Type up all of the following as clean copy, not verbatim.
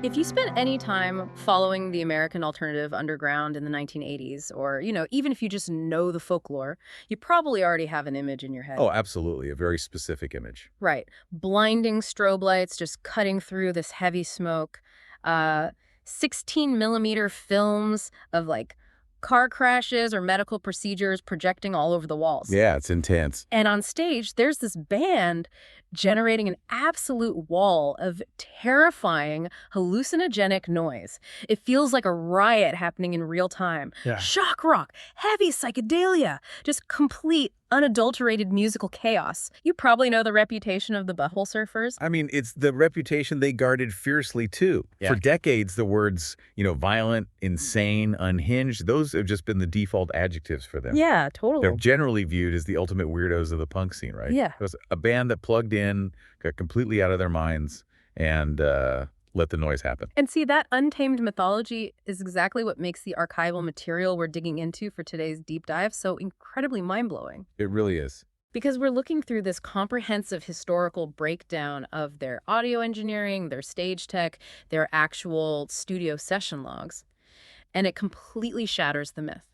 If you spent any time following the American alternative underground in the 1980s, or, even if you just know the folklore, you probably already have an image in your head. Oh, absolutely. A very specific image. Right. Blinding strobe lights just cutting through this heavy smoke. Uh, 16 millimeter films of like car crashes or medical procedures projecting all over the walls. Yeah, it's intense. And on stage, there's this band generating an absolute wall of terrifying, hallucinogenic noise. It feels like a riot happening in real time. Yeah. Shock rock, heavy psychedelia, just complete, unadulterated musical chaos. You probably know the reputation of the Butthole Surfers. I mean, it's the reputation they guarded fiercely, too. Yeah. For decades, the words, violent, insane, unhinged, those have just been the default adjectives for them. Yeah, totally. They're generally viewed as the ultimate weirdos of the punk scene, right? Yeah. It was a band that plugged in, got completely out of their minds, and let the noise happen. And see, that untamed mythology is exactly what makes the archival material we're digging into for today's deep dive so incredibly mind-blowing. It really is. Because we're looking through this comprehensive historical breakdown of their audio engineering, their stage tech, their actual studio session logs. And it completely shatters the myth.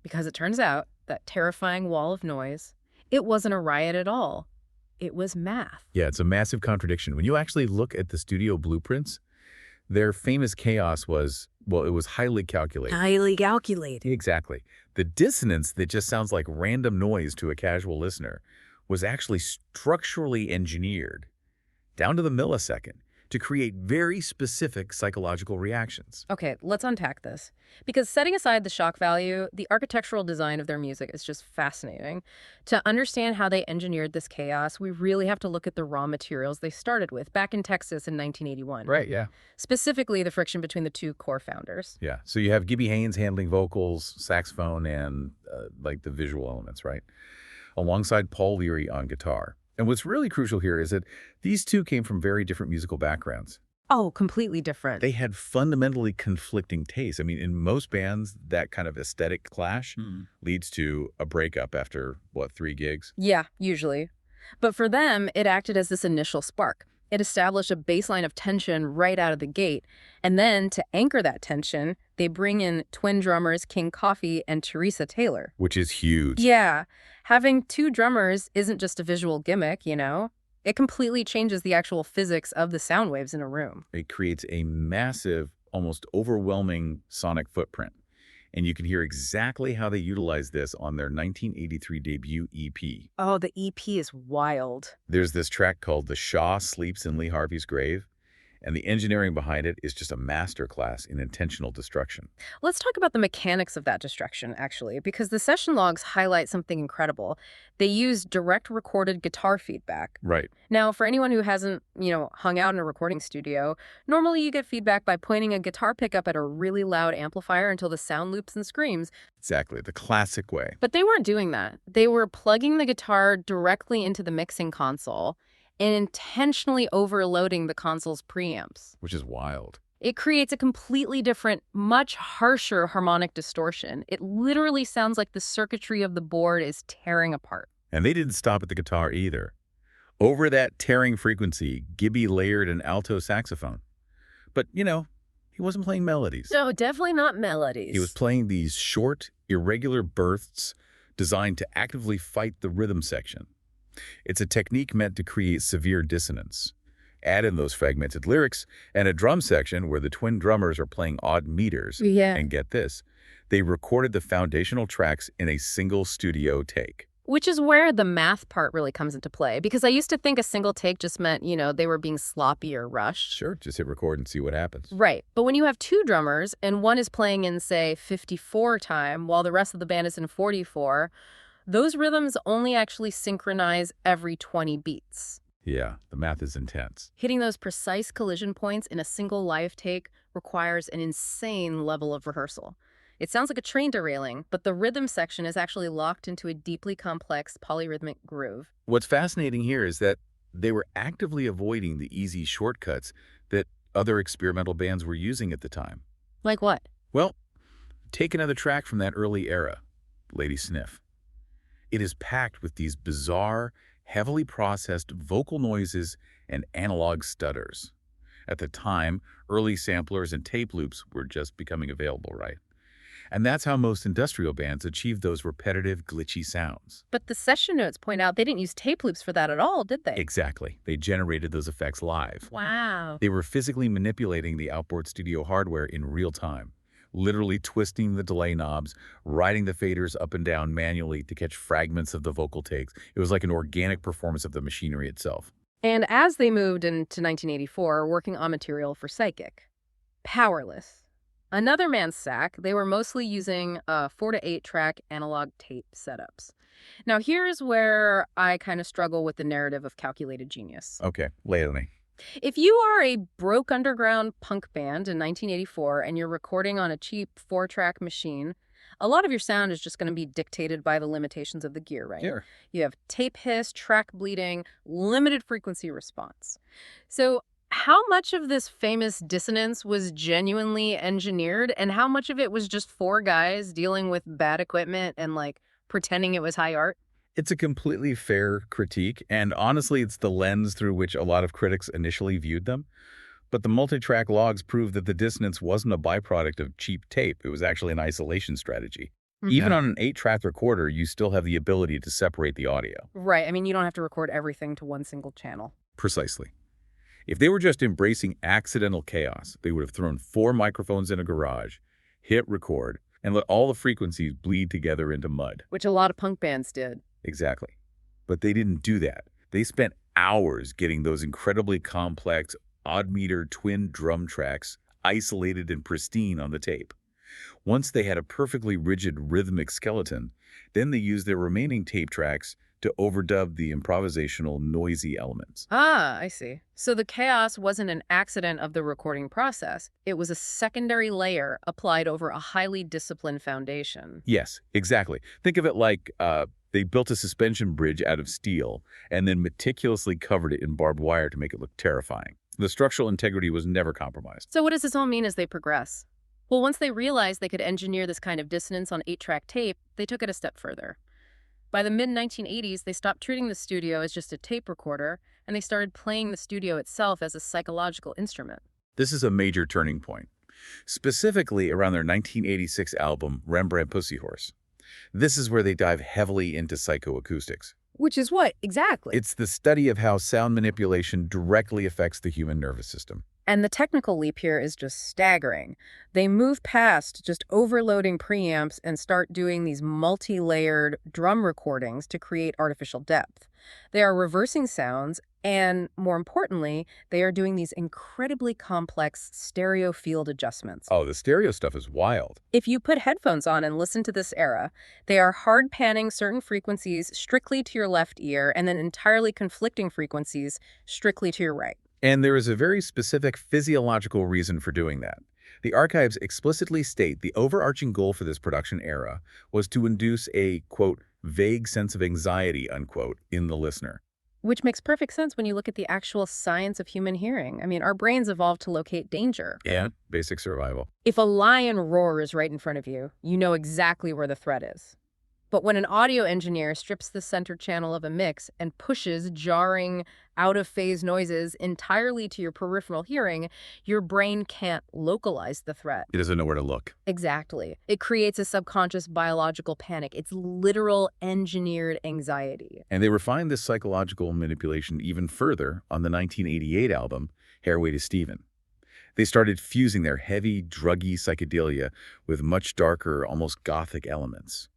Because it turns out that terrifying wall of noise, it wasn't a riot at all. It was math. Yeah, it's a massive contradiction. When you actually look at the studio blueprints, their famous chaos was, well, it was highly calculated. Highly calculated. Exactly. The dissonance that just sounds like random noise to a casual listener was actually structurally engineered, down to the millisecond, to create very specific psychological reactions. Okay, let's unpack this. Because setting aside the shock value, the architectural design of their music is just fascinating. To understand how they engineered this chaos, we really have to look at the raw materials they started with back in Texas in 1981. Right, yeah. Specifically, the friction between the two core founders. Yeah, so you have Gibby Haynes handling vocals, saxophone, and like the visual elements, right? Alongside Paul Leary on guitar. And what's really crucial here is that these two came from very different musical backgrounds. Oh, completely different. They had fundamentally conflicting tastes. I mean, in most bands, that kind of aesthetic clash leads to a breakup after, 3 gigs? Yeah, usually. But for them, it acted as this initial spark. It established a baseline of tension right out of the gate. And then, to anchor that tension, they bring in twin drummers King Coffee and Teresa Taylor. Which is huge. Yeah. Having two drummers isn't just a visual gimmick, It completely changes the actual physics of the sound waves in a room. It creates a massive, almost overwhelming sonic footprint. And you can hear exactly how they utilize this on their 1983 debut EP. Oh, the EP is wild. There's this track called The Shah Sleeps in Lee Harvey's Grave, and the engineering behind it is just a masterclass in intentional destruction. Let's talk about the mechanics of that destruction, actually, because the session logs highlight something incredible. They use direct recorded guitar feedback. Right. Now, for anyone who hasn't, hung out in a recording studio, normally you get feedback by pointing a guitar pickup at a really loud amplifier until the sound loops and screams. Exactly, the classic way. But they weren't doing that. They were plugging the guitar directly into the mixing console and intentionally overloading the console's preamps. Which is wild. It creates a completely different, much harsher harmonic distortion. It literally sounds like the circuitry of the board is tearing apart. And they didn't stop at the guitar either. Over that tearing frequency, Gibby layered an alto saxophone. But, he wasn't playing melodies. No, definitely not melodies. He was playing these short, irregular bursts designed to actively fight the rhythm section. It's a technique meant to create severe dissonance. Add in those fragmented lyrics and a drum section where the twin drummers are playing odd meters. Yeah. And get this, they recorded the foundational tracks in a single studio take. Which is where the math part really comes into play. Because I used to think a single take just meant, they were being sloppy or rushed. Sure, just hit record and see what happens. Right. But when you have two drummers and one is playing in, say, 54 time while the rest of the band is in 44, those rhythms only actually synchronize every 20 beats. Yeah, the math is intense. Hitting those precise collision points in a single live take requires an insane level of rehearsal. It sounds like a train derailing, but the rhythm section is actually locked into a deeply complex polyrhythmic groove. What's fascinating here is that they were actively avoiding the easy shortcuts that other experimental bands were using at the time. Like what? Well, take another track from that early era, Lady Sniff. It is packed with these bizarre, heavily processed vocal noises and analog stutters. At the time, early samplers and tape loops were just becoming available, right? And that's how most industrial bands achieved those repetitive, glitchy sounds. But the session notes point out they didn't use tape loops for that at all, did they? Exactly. They generated those effects live. Wow. They were physically manipulating the outboard studio hardware in real time, literally twisting the delay knobs, riding the faders up and down manually to catch fragments of the vocal takes. It was like an organic performance of the machinery itself. And as they moved into 1984, working on material for Psychic, Powerless. Another man's sack, they were mostly using 4 to 8 track analog tape setups. Now here's where I kind of struggle with the narrative of calculated genius. Okay, lay it on me. If you are a broke underground punk band in 1984 and you're recording on a cheap 4-track machine, a lot of your sound is just going to be dictated by the limitations of the gear, right? Sure. You have tape hiss, track bleeding, limited frequency response. So how much of this famous dissonance was genuinely engineered and how much of it was just 4 guys dealing with bad equipment and like pretending it was high art? It's a completely fair critique, and honestly, it's the lens through which a lot of critics initially viewed them. But the multi-track logs prove that the dissonance wasn't a byproduct of cheap tape. It was actually an isolation strategy. Even on an 8-track recorder, you still have the ability to separate the audio. Right. I mean, you don't have to record everything to one single channel. Precisely. If they were just embracing accidental chaos, they would have thrown 4 microphones in a garage, hit record, and let all the frequencies bleed together into mud. Which a lot of punk bands did. Exactly. But they didn't do that. They spent hours getting those incredibly complex, odd-meter twin drum tracks isolated and pristine on the tape. Once they had a perfectly rigid rhythmic skeleton, then they used their remaining tape tracks to overdub the improvisational, noisy elements. Ah, I see. So the chaos wasn't an accident of the recording process. It was a secondary layer applied over a highly disciplined foundation. Yes, exactly. Think of it like they built a suspension bridge out of steel and then meticulously covered it in barbed wire to make it look terrifying. The structural integrity was never compromised. So what does this all mean as they progress? Well, once they realized they could engineer this kind of dissonance on 8-track tape, they took it a step further. By the mid-1980s, they stopped treating the studio as just a tape recorder, and they started playing the studio itself as a psychological instrument. This is a major turning point, specifically around their 1986 album, Rembrandt Pussy Horse. This is where they dive heavily into psychoacoustics. Which is what, exactly? It's the study of how sound manipulation directly affects the human nervous system. And the technical leap here is just staggering. They move past just overloading preamps and start doing these multi-layered drum recordings to create artificial depth. They are reversing sounds, and more importantly, they are doing these incredibly complex stereo field adjustments. Oh, the stereo stuff is wild. If you put headphones on and listen to this era, they are hard panning certain frequencies strictly to your left ear and then entirely conflicting frequencies strictly to your right. And there is a very specific physiological reason for doing that. The archives explicitly state the overarching goal for this production era was to induce a, quote, vague sense of anxiety, unquote, in the listener. Which makes perfect sense when you look at the actual science of human hearing. I mean, our brains evolved to locate danger. Yeah, basic survival. If a lion roars right in front of you, you know exactly where the threat is. But when an audio engineer strips the center channel of a mix and pushes jarring, out-of-phase noises entirely to your peripheral hearing, your brain can't localize the threat. It doesn't know where to look. Exactly. It creates a subconscious biological panic. It's literal engineered anxiety. And they refined this psychological manipulation even further on the 1988 album, Hairway to Steven. They started fusing their heavy, druggy psychedelia with much darker, almost gothic elements.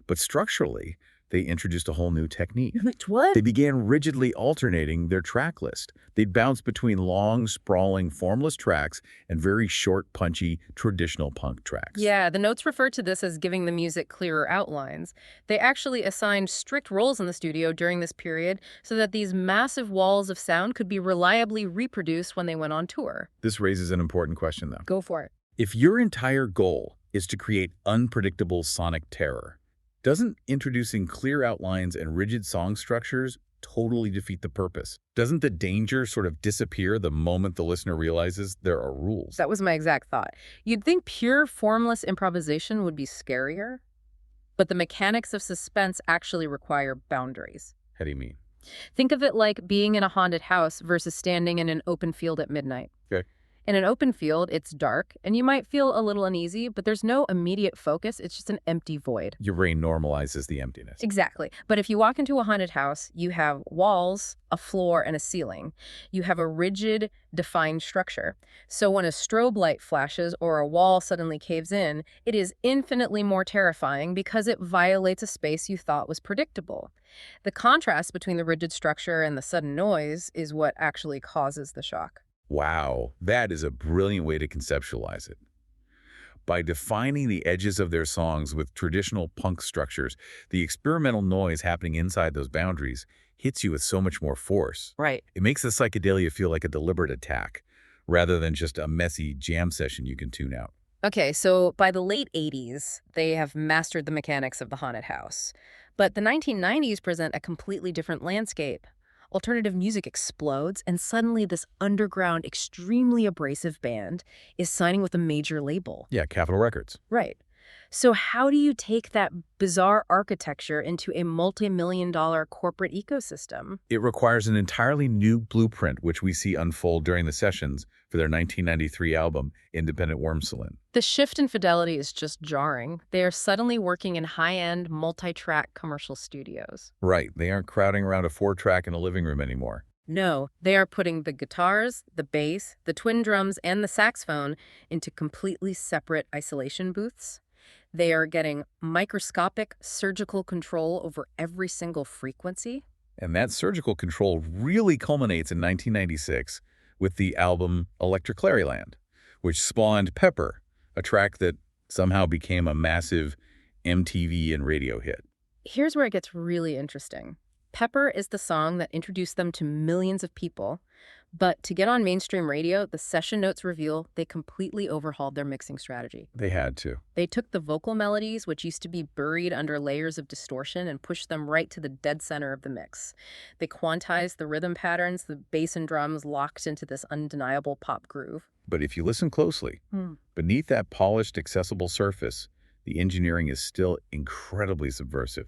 But structurally, they introduced a whole new technique. What? They began rigidly alternating their track list. They'd bounce between long, sprawling, formless tracks and very short, punchy, traditional punk tracks. Yeah, the notes refer to this as giving the music clearer outlines. They actually assigned strict roles in the studio during this period so that these massive walls of sound could be reliably reproduced when they went on tour. This raises an important question, though. Go for it. If your entire goal is to create unpredictable sonic terror, doesn't introducing clear outlines and rigid song structures totally defeat the purpose? Doesn't the danger sort of disappear the moment the listener realizes there are rules? That was my exact thought. You'd think pure formless improvisation would be scarier, but the mechanics of suspense actually require boundaries. How do you mean? Think of it like being in a haunted house versus standing in an open field at midnight. Okay. In an open field, it's dark, and you might feel a little uneasy, but there's no immediate focus. It's just an empty void. Your brain normalizes the emptiness. Exactly. But if you walk into a haunted house, you have walls, a floor, and a ceiling. You have a rigid, defined structure. So when a strobe light flashes or a wall suddenly caves in, it is infinitely more terrifying because it violates a space you thought was predictable. The contrast between the rigid structure and the sudden noise is what actually causes the shock. Wow, that is a brilliant way to conceptualize it. By defining the edges of their songs with traditional punk structures, the experimental noise happening inside those boundaries hits you with so much more force. Right. It makes the psychedelia feel like a deliberate attack, rather than just a messy jam session you can tune out. Okay, so by the late 80s, they have mastered the mechanics of the haunted house. But the 1990s present a completely different landscape. Alternative music explodes, and suddenly this underground, extremely abrasive band is signing with a major label. Yeah, Capitol Records. Right. So how do you take that bizarre architecture into a multi-million-dollar corporate ecosystem? It requires an entirely new blueprint, which we see unfold during the sessions for their 1993 album, Independent Wormsalin. The shift in fidelity is just jarring. They are suddenly working in high-end, multi-track commercial studios. Right, they aren't crowding around a 4-track in a living room anymore. No, they are putting the guitars, the bass, the twin drums, and the saxophone into completely separate isolation booths. They are getting microscopic surgical control over every single frequency. And that surgical control really culminates in 1996 with the album Electric Claryland, which spawned Pepper, a track that somehow became a massive MTV and radio hit. Here's where it gets really interesting. Pepper is the song that introduced them to millions of people, but to get on mainstream radio, the session notes reveal they completely overhauled their mixing strategy. They had to. They took the vocal melodies, which used to be buried under layers of distortion, and pushed them right to the dead center of the mix. They quantized the rhythm patterns, the bass and drums locked into this undeniable pop groove. But if you listen closely, beneath that polished, accessible surface, the engineering is still incredibly subversive.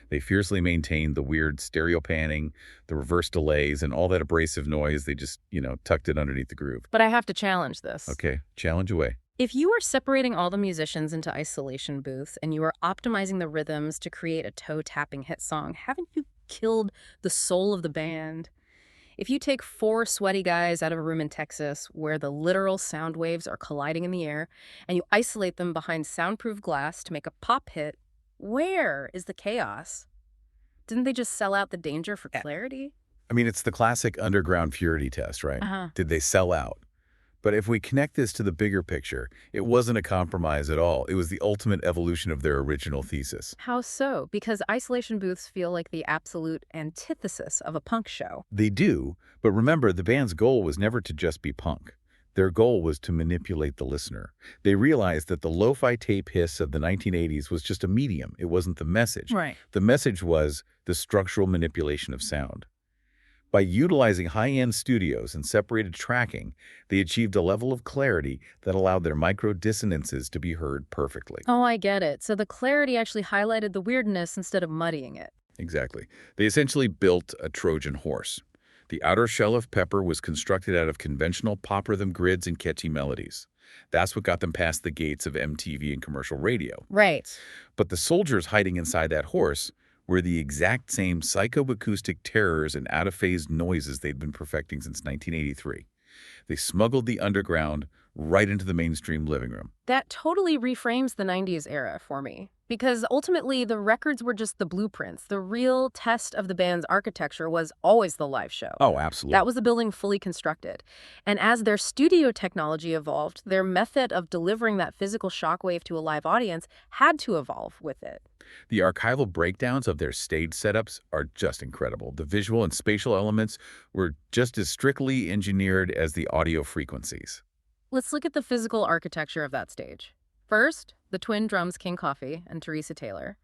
They fiercely maintain the weird stereo panning, the reverse delays, and all that abrasive noise. They just, tucked it underneath the groove. But I have to challenge this. Okay, challenge away. If you are separating all the musicians into isolation booths and you are optimizing the rhythms to create a toe-tapping hit song, haven't you killed the soul of the band? If you take 4 sweaty guys out of a room in Texas where the literal sound waves are colliding in the air and you isolate them behind soundproof glass to make a pop hit, where is the chaos? Didn't they just sell out the danger for clarity? I mean, it's the classic underground purity test, right? Uh-huh. Did they sell out? But if we connect this to the bigger picture, it wasn't a compromise at all. It was the ultimate evolution of their original thesis. How so? Because isolation booths feel like the absolute antithesis of a punk show. They do, but remember, the band's goal was never to just be punk. Their goal was to manipulate the listener. They realized that the lo-fi tape hiss of the 1980s was just a medium. It wasn't the message. Right. The message was the structural manipulation of sound. By utilizing high-end studios and separated tracking, they achieved a level of clarity that allowed their micro-dissonances to be heard perfectly. Oh, I get it. So the clarity actually highlighted the weirdness instead of muddying it. Exactly. They essentially built a Trojan horse. The outer shell of Pepper was constructed out of conventional pop rhythm grids and catchy melodies. That's what got them past the gates of MTV and commercial radio. Right. But the soldiers hiding inside that horse were the exact same psychoacoustic terrors and out-of-phase noises they'd been perfecting since 1983. They smuggled the underground right into the mainstream living room. That totally reframes the 90s era for me. Because ultimately, the records were just the blueprints. The real test of the band's architecture was always the live show. Oh, absolutely. That was the building fully constructed. And as their studio technology evolved, their method of delivering that physical shockwave to a live audience had to evolve with it. The archival breakdowns of their stage setups are just incredible. The visual and spatial elements were just as strictly engineered as the audio frequencies. Let's look at the physical architecture of that stage. First, the twin drums King Coffee and Teresa Taylor.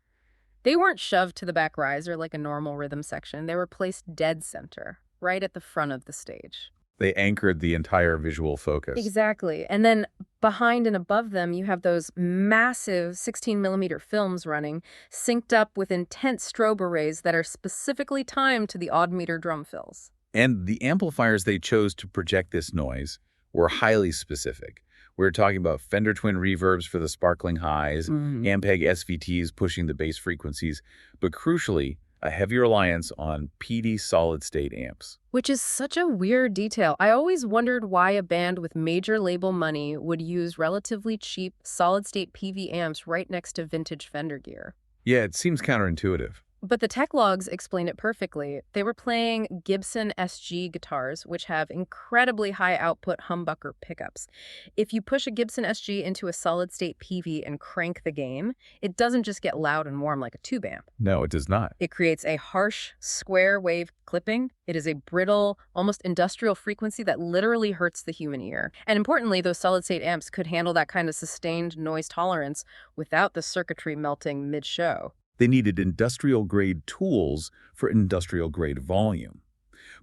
They weren't shoved to the back riser like a normal rhythm section. They were placed dead center, right at the front of the stage. They anchored the entire visual focus. Exactly. And then Behind and above them, you have those massive 16 millimeter films running, synced up with intense strobe arrays that are specifically timed to the odd meter drum fills. And the amplifiers they chose to project this noise were highly specific. We're talking about Fender twin reverbs for the sparkling highs, Ampeg SVTs pushing the bass frequencies, but crucially, a heavy reliance on PD solid-state amps. Which is such a weird detail. I always wondered why a band with major label money would use relatively cheap solid-state PV amps right next to vintage Fender gear. Yeah, it seems counterintuitive. But the tech logs explain it perfectly. They were playing Gibson SG guitars, which have incredibly high output humbucker pickups. If you push a Gibson SG into a solid-state PV and crank the gain, it doesn't just get loud and warm like a tube amp. No, it does not. It creates a harsh, square wave clipping. It is a brittle, almost industrial frequency that literally hurts the human ear. And importantly, those solid-state amps could handle that kind of sustained noise tolerance without the circuitry melting mid-show. They needed industrial-grade tools for industrial-grade volume.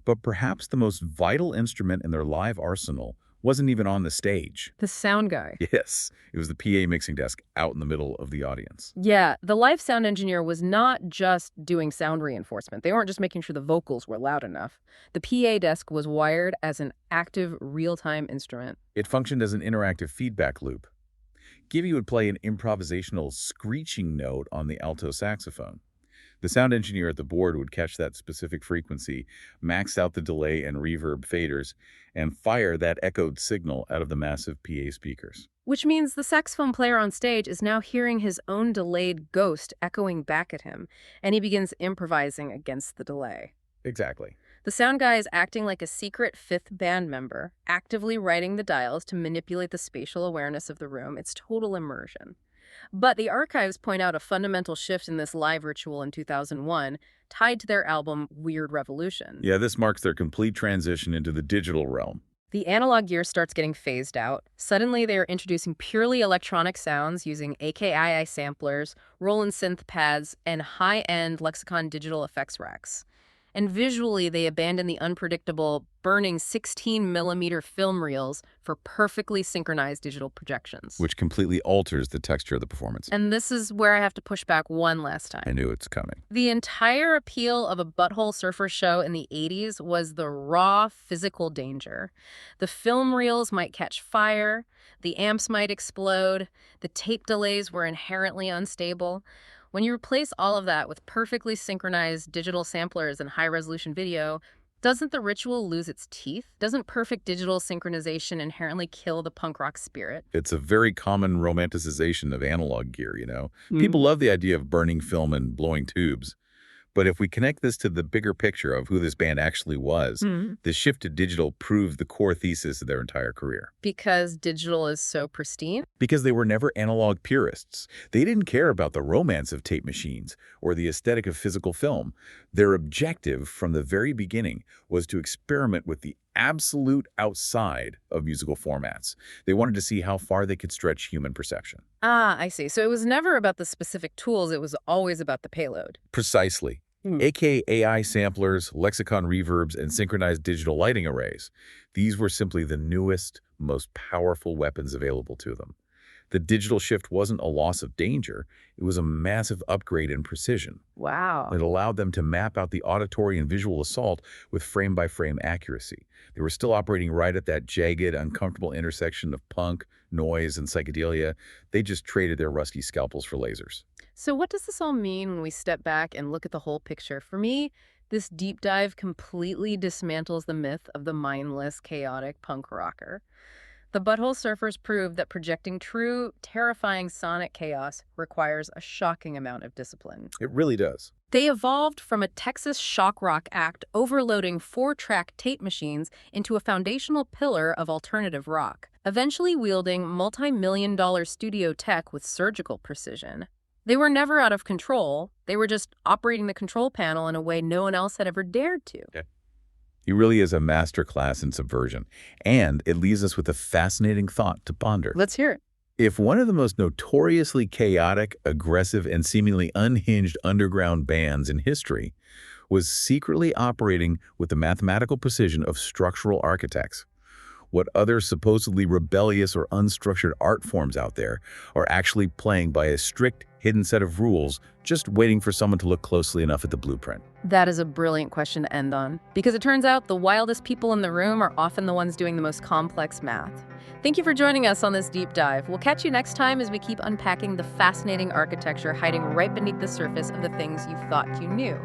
But perhaps the most vital instrument in their live arsenal wasn't even on the stage. The sound guy. Yes, it was the PA mixing desk out in the middle of the audience. Yeah, the live sound engineer was not just doing sound reinforcement. They weren't just making sure the vocals were loud enough. The PA desk was wired as an active, real-time instrument. It functioned as an interactive feedback loop. Gibby would play an improvisational screeching note on the alto saxophone. The sound engineer at the board would catch that specific frequency, max out the delay and reverb faders, and fire that echoed signal out of the massive PA speakers. Which means the saxophone player on stage is now hearing his own delayed ghost echoing back at him, and he begins improvising against the delay. Exactly. The sound guy is acting like a secret fifth band member, actively writing the dials to manipulate the spatial awareness of the room. It's total immersion. But the archives point out a fundamental shift in this live ritual in 2001, tied to their album Weird Revolution. Yeah, this marks their complete transition into the digital realm. The analog gear starts getting phased out. Suddenly, they are introducing purely electronic sounds using AKII samplers, Roland synth pads, and high-end Lexicon digital effects racks. And visually, they abandon the unpredictable, burning 16 millimeter film reels for perfectly synchronized digital projections. Which completely alters the texture of the performance. And this is where I have to push back one last time. I knew it's coming. The entire appeal of a Butthole Surfers show in the 80s was the raw physical danger. The film reels might catch fire, the amps might explode, the tape delays were inherently unstable. When you replace all of that with perfectly synchronized digital samplers and high-resolution video, doesn't the ritual lose its teeth? Doesn't perfect digital synchronization inherently kill the punk rock spirit? It's a very common romanticization of analog gear, People love the idea of burning film and blowing tubes. But if we connect this to the bigger picture of who this band actually was, the shift to digital proved the core thesis of their entire career. Because digital is so pristine? Because they were never analog purists. They didn't care about the romance of tape machines or the aesthetic of physical film. Their objective from the very beginning was to experiment with the absolute outside of musical formats. They wanted to see how far they could stretch human perception. Ah, I see. So it was never about the specific tools, it was always about the payload. Precisely. AKAI samplers, Lexicon reverbs, and synchronized digital lighting arrays. These were simply the newest, most powerful weapons available to them. The digital shift wasn't a loss of danger. It was a massive upgrade in precision. Wow. It allowed them to map out the auditory and visual assault with frame-by-frame accuracy. They were still operating right at that jagged, uncomfortable intersection of punk, noise, and psychedelia. They just traded their rusty scalpels for lasers. So what does this all mean when we step back and look at the whole picture? For me, this deep dive completely dismantles the myth of the mindless, chaotic punk rocker. The Butthole Surfers proved that projecting true, terrifying sonic chaos requires a shocking amount of discipline. It really does. They evolved from a Texas shock rock act overloading 4-track tape machines into a foundational pillar of alternative rock, eventually wielding multi-million-dollar studio tech with surgical precision. They were never out of control. They were just operating the control panel in a way no one else had ever dared to. Okay. He really is a masterclass in subversion, and it leaves us with a fascinating thought to ponder. Let's hear it. If one of the most notoriously chaotic, aggressive, and seemingly unhinged underground bands in history was secretly operating with the mathematical precision of structural architects, what other supposedly rebellious or unstructured art forms out there are actually playing by a strict, hidden set of rules, just waiting for someone to look closely enough at the blueprint? That is a brilliant question to end on, because it turns out the wildest people in the room are often the ones doing the most complex math. Thank you for joining us on this deep dive. We'll catch you next time as we keep unpacking the fascinating architecture hiding right beneath the surface of the things you thought you knew.